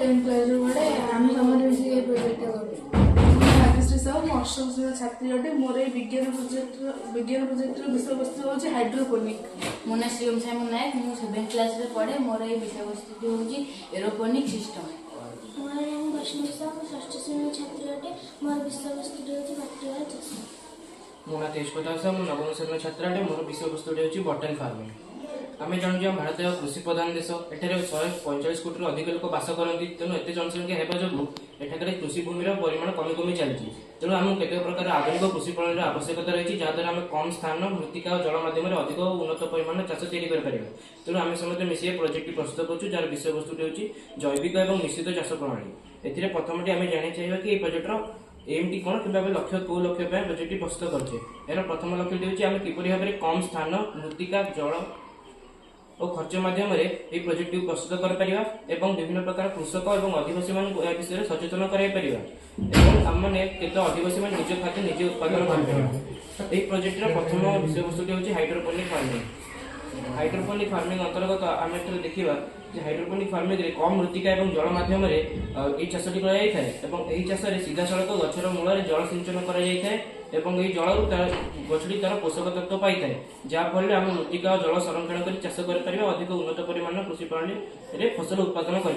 10th class पढ़े आम समस्त मिसिक प्रोजेक्ट करूँ राजश्री साहू मो अष्टम श्रेणी छात्री अटे मोर विज्ञान प्रोजेक्ट विषय वस्तु हूँ हाइड्रोपोनिक। मो ना श्रीओम साइमन नायक मु 7th क्लास रे पढ़े मोर विषय वस्तु हूँ एरोपोनिक सिस्टम। मोर नाम वैष्णवी साहू षष्ठ श्रेणी छात्री अटे मोर विषय वस्तु हूँ बैक्टेरिया चाष। मो ना तेज प्रताप साहू मु नवम श्रेणी छात्र अटे मोर विषय वस्तु हूँ बटन फार्मिंग। आम जानू भारत एक कृषि प्रधान देश एठारे 145 कोटी अधिक लोक बास करती तेणु एत जनसंख्या होगा जो एठाकर कृषि भूमि परिमाण कमी कमी चलती तेणु आम केत प्रकार आधुनिक कृषि प्रणाली आवश्यकता रही जहाँद्वारा आम कम स्थान मृत्तिका और जल मध्यम अधिक उन्नत परिमाण चाष तैयारी तेणु आम समस्त मिसे प्रोजेक्ट प्रस्तुत करूँ जार विषय वस्तु हूँ जैविक और मिश्रित चाष प्रणाली। ए प्रथम आम जाना चाहिए कि प्रोजेक्टर एम टी कौन कि लक्ष्य कौ लक्ष्य प्रोजेक्ट प्रस्तुत करें। यार प्रथम लक्ष्य हूँ आम किपरि भाव में कम स्थान मृत्तिका जल और खर्च माध्यम प्रोजेक्ट को प्रस्तुत कर विभिन्न प्रकार कृषक और आदिवासी विषय में सचेतन करने केत आदिवासी निज खाद्य निजे उत्पादन कर प्रोजेक्ट प्रथम विषय वस्तु हूँ हाइड्रोपोनिक फार्मिंग। हाइड्रोपोनिक फार्मिंग अंतर्गत आम देखा हाइड्रोपोनिक फार्मिंग कम मृत्तिका और जल माध्यम चाषटी कर चाष सीधा सड़क गचर मूल जल सिंचन कर जल गछटी तार पोषक तत्व पाई था जहाँफल आम मृत्तिका और जल संरक्षण कर चाष कर अधिक उन्नत परिमाण कृषि प्रणाली फसल उत्पादन कर।